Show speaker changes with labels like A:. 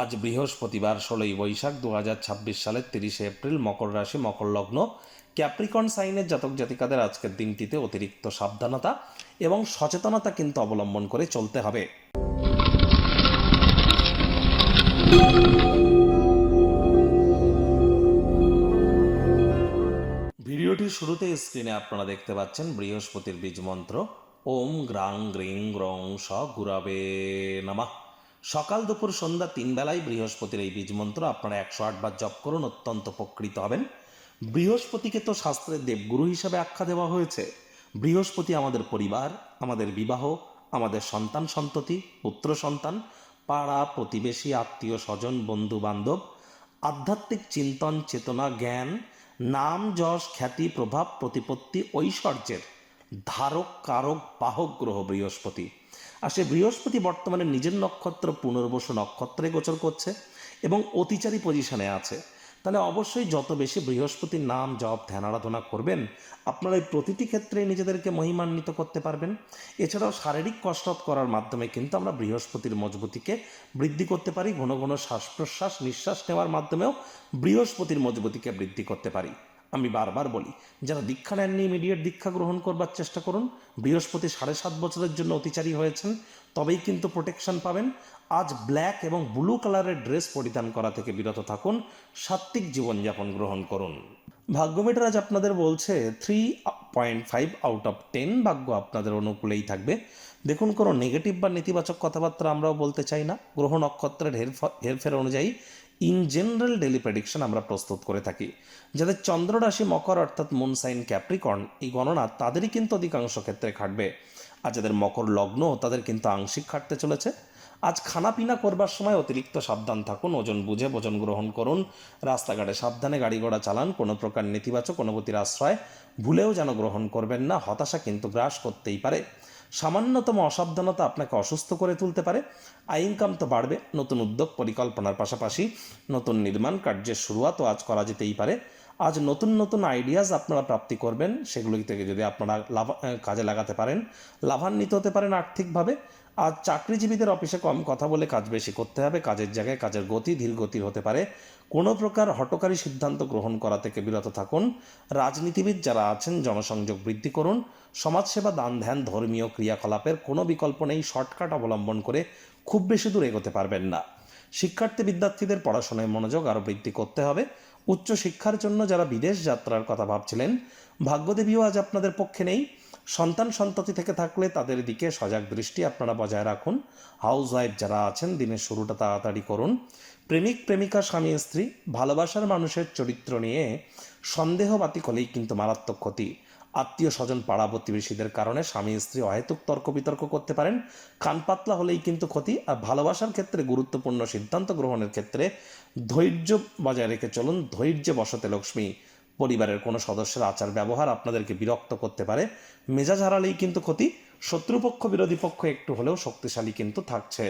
A: আজ বৃহস্পতিবার 16ই বৈশাখ 2026 সালের 30শে এপ্রিল। মকর রাশি, মকর লগ্ন, ক্যাপ্রিকন সাইনের জাতক জাতিকাদের আজকের দিনটিতে অতিরিক্ত সাবধানতা এবং সচেতনতা কিন্তু অবলম্বন করে চলতে হবে। ভিডিওটির শুরুতে স্ক্রিনে আপনারা দেখতে পাচ্ছেন বৃহস্পতির বীজ মন্ত্র ওম গ্রাং গ্রিং গ্রং স গুরাবে নমঃ। সকাল দুপুর সন্ধ্যা 3 বেলায় বৃহস্পতির এই বীজ মন্ত্র আপনারা 108 বার জপ করুন, অত্যন্ত উপকৃত হবেন। বৃহস্পতিকে তো শাস্ত্রে দেবগুরু হিসাবে আখ্যা দেওয়া হয়েছে। বৃহস্পতি আমাদের পরিবার, আমাদের বিবাহ, আমাদের সন্তান সন্ততি, পুত্র সন্তান, পাড়া প্রতিবেশী, আত্মীয় স্বজন, বন্ধু বান্ধব, আধ্যাত্মিক চিন্তন, চেতনা, জ্ঞান, নাম যশ, খ্যাতি, প্রভাব, প্রতিপত্তি, ঐশ্বর্যের ধারক, কারক, বাহক গ্রহ বৃহস্পতি। আর সে বৃহস্পতি বর্তমানে নিজের নক্ষত্র পুনর্বসু নক্ষত্রে গোচর করছে এবং অতিচারী পজিশনে আছে। তাহলে অবশ্যই যত বেশি বৃহস্পতির নাম জপ ধ্যান আরাধনা করবেন, আপনারা এই প্রতিটি ক্ষেত্রে নিজেদেরকে মহিমান্বিত করতে পারবেন। এছাড়াও শারীরিক কসরত করার মাধ্যমে কিন্তু আমরা বৃহস্পতির মজবুতিকে বৃদ্ধি করতে পারি। ঘন ঘন শ্বাস প্রশ্বাস নিঃশ্বাস নেওয়ার মাধ্যমেও বৃহস্পতির মজবুতিকে বৃদ্ধি করতে পারি। আমি বারবার বলি, যারা দীক্ষা নেননি ইমিডিয়েট দীক্ষা গ্রহণ করবার চেষ্টা করুন। বৃহস্পতি 7.5 বছরের জন্য অতিচারী হয়েছেন, তবেই কিন্তু প্রোটেকশন পাবেন। আজ ব্ল্যাক এবং ব্লু কালারের ড্রেস পরিধান করা থেকে বিরত থাকুন, সাত্ত্বিক জীবনযাপন গ্রহণ করুন। ভাগ্যমিটার আজ আপনাদের বলছে 3.5 আউট অফ 10 ভাগ্য আপনাদের অনুকূলেই থাকবে। দেখুন, কোনো নেগেটিভ বা নেতিবাচক কথাবার্তা আমরাও বলতে চাই না। গ্রহ নক্ষত্রের হেরফের অনুযায়ী ইন জেনারেল ডেলি প্রেডিকশন আমরা প্রস্তুত করে থাকি। যাদের চন্দ্র রাশি মকর অর্থাৎ মুন সাইন ক্যাপ্রিকর্ন, এই গণনা তাদেরই কিন্তু অধিকাংশ ক্ষেত্রে খাটবে। আর যাদের মকর লগ্ন তাদের কিন্তু আংশিক খাটতে চলেছে। আজ খানাপিনা করবার সময় অতিরিক্ত সাবধান থাকুন, ওজন বুঝে ভোজন গ্রহণ করুন, রাস্তাঘাটে সাবধানে গাড়ি ঘোড়া চালান, কোনো প্রকার নেতিবাচক অনুভূতির আশ্রয় ভুলেও যেন গ্রহণ করবেন না। হতাশা কিন্তু গ্রাস করতেই পারে। সামান্যতম অসাবধানতা আপনাকে অসুস্থ করে তুলতে পারে। আয় ইনকাম তো বাড়বে, নতুন উদ্যোগ পরিকল্পনার পাশাপাশি নতুন নির্মাণ কার্যের শুরুয়াতও আজ করা যেতেই পারে। আজ নতুন নতুন আইডিয়াস আপনারা প্রাপ্তি করবেন, সেগুলি থেকে যদি আপনারা কাজে লাগাতে পারেন লাভান্বিত হতে পারেন আর্থিকভাবে। আজ চাকরিজীবীদের অফিসে কম কথা বলে কাজ বেশি করতে হবে। কাজের জায়গায় কাজের গতি ধীর গতির হতে পারে। কোনো প্রকার হঠকারী সিদ্ধান্ত গ্রহণ করা থেকে বিরত থাকুন। রাজনীতিবিদ যারা আছেন জনসংযোগ বৃদ্ধি করুন। সমাজসেবা, দান ধ্যান, ধর্মীয় ক্রিয়াকলাপের কোনো বিকল্প নেই। শর্টকাট অবলম্বন করে খুব বেশি দূর এগোতে পারবেন না। শিক্ষার্থী বিদ্যার্থীদের পড়াশোনায় মনোযোগ আরও বৃদ্ধি করতে হবে। উচ্চ শিক্ষার জন্য যারা বিদেশ যাত্রার কথা ভাবছিলেন, ভাগ্যদেবীও আজ আপনাদের পক্ষে নেই। সন্তান সন্ততি থেকে থাকলে তাদের দিকে সজাগ দৃষ্টি আপনারা বজায় রাখুন। হাউস ওয়াইফ যারা আছেন দিনের শুরুটা তাড়াতাড়ি করুন। প্রেমিক প্রেমিকা স্বামী স্ত্রী ভালোবাসার মানুষের চরিত্র নিয়ে সন্দেহবাতিক হলেই কিন্তু মারাত্মক ক্ষতি। আত্মীয় স্বজন পাড়া প্রতিবেশীদের কারণে স্বামী স্ত্রী অহেতুক তর্ক বিতর্ক করতে পারেন। কান পাতলা হলেই কিন্তু ক্ষতি। আর ভালোবাসার ক্ষেত্রে গুরুত্বপূর্ণ সিদ্ধান্ত গ্রহণের ক্ষেত্রে ধৈর্য বজায় রেখে চলুন। ধৈর্যে বসতে লক্ষ্মী। পরিবারের কোনো সদস্যের আচার ব্যবহার আপনাদেরকে বিরক্ত করতে পারে। মেজাজ হারালেই কিন্তু ক্ষতি। শত্রুপক্ষ বিরোধী পক্ষ একটু হলেও শক্তিশালী কিন্তু থাকছে।